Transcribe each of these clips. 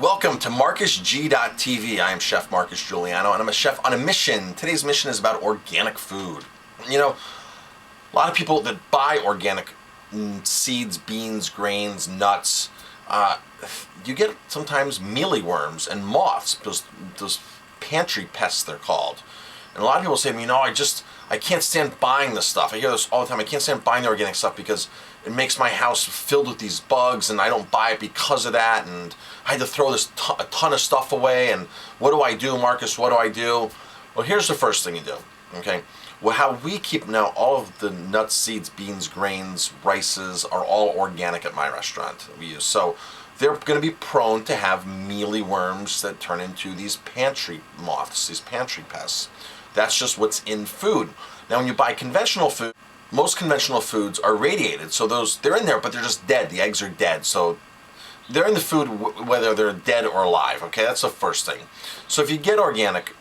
Welcome to MarcusG.tv. I am Chef Marcus Giuliano, and I'm a chef on a mission. Today's mission is about organic food. You know, a lot of people that buy organic seeds, beans, grains, nuts, you get sometimes mealyworms and moths, those pantry pests they're called. And a lot of people say to me, I can't stand buying this stuff. I hear this all the time. I can't stand buying the organic stuff because it makes my house filled with these bugs, and I don't buy it because of that, and I had to throw a ton of stuff away, and what do I do, Marcus? What do I do? Well, here's the first thing you do, okay? Well, how we keep now, all of the nuts, seeds, beans, grains, rices are all organic at my restaurant we use. So they're going to be prone to have mealyworms that turn into these pantry moths, these pantry pests. That's just what's in food. Now, when you buy conventional food, most conventional foods are radiated, so they're in there, but they're just dead. The eggs are dead, so they're in the food whether they're dead or alive. Okay, that's the first thing. So if you get organic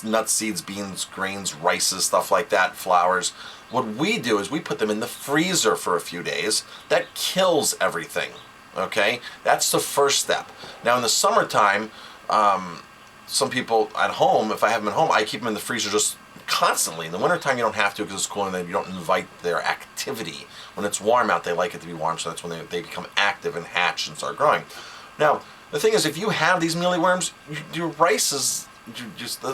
nuts, seeds, beans, grains, rices, stuff like that, flours, what we do is we put them in the freezer for a few days. That kills everything. Okay, that's the first step. Now in the summertime, some people at home, if I have them at home, I keep them in the freezer just constantly. In the wintertime, you don't have to because it's cool and then you don't invite their activity. When it's warm out, they like it to be warm, so that's when they become active and hatch and start growing. Now, the thing is, if you have these mealyworms, your rice is,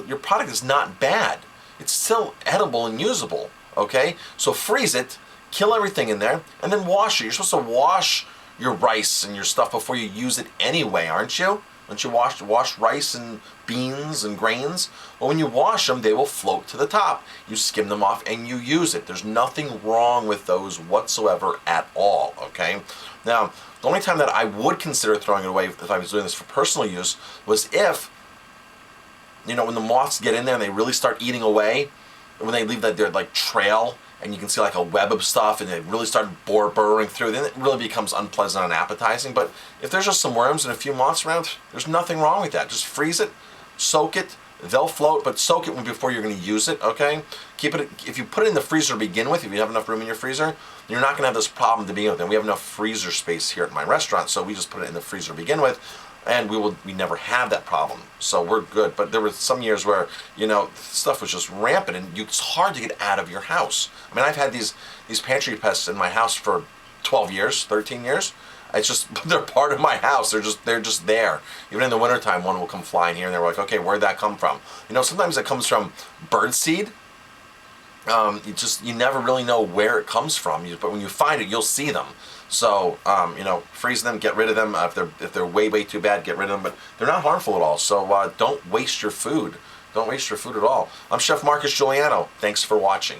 your product is not bad. It's still edible and usable, okay? So freeze it, kill everything in there, and then wash it. You're supposed to wash your rice and your stuff before you use it anyway, aren't you? Don't you wash rice and beans and grains? Well, when you wash them, they will float to the top. You skim them off and you use it. There's nothing wrong with those whatsoever at all, okay? Now, the only time that I would consider throwing it away if I was doing this for personal use was if, when the moths get in there and they really start eating away, when they leave their trail, and you can see like a web of stuff, and they really start burrowing through, then it really becomes unpleasant and appetizing. But if there's just some worms and a few moths around, there's nothing wrong with that. Just freeze it, soak it, they'll float, but soak it before you're going to use it, okay? Keep it, if you put it in the freezer to begin with, if you have enough room in your freezer, you're not going to have this problem to begin with. And we have enough freezer space here at my restaurant, so we just put it in the freezer to begin with, and we never have that problem, so we're good. But there were some years where stuff was just rampant, and it's hard to get out of your house. I mean, I've had these pantry pests in my house for 12 years, 13 years. It's just, they're part of my house. They're just there. Even in the wintertime, one will come flying here, and they're like, okay, where'd that come from? Sometimes it comes from bird seed. You never really know where it comes from, but when you find it, you'll see them. So, freeze them, get rid of them. If they're way too bad, get rid of them. But they're not harmful at all. So don't waste your food. Don't waste your food at all. I'm Chef Marcus Giuliano. Thanks for watching.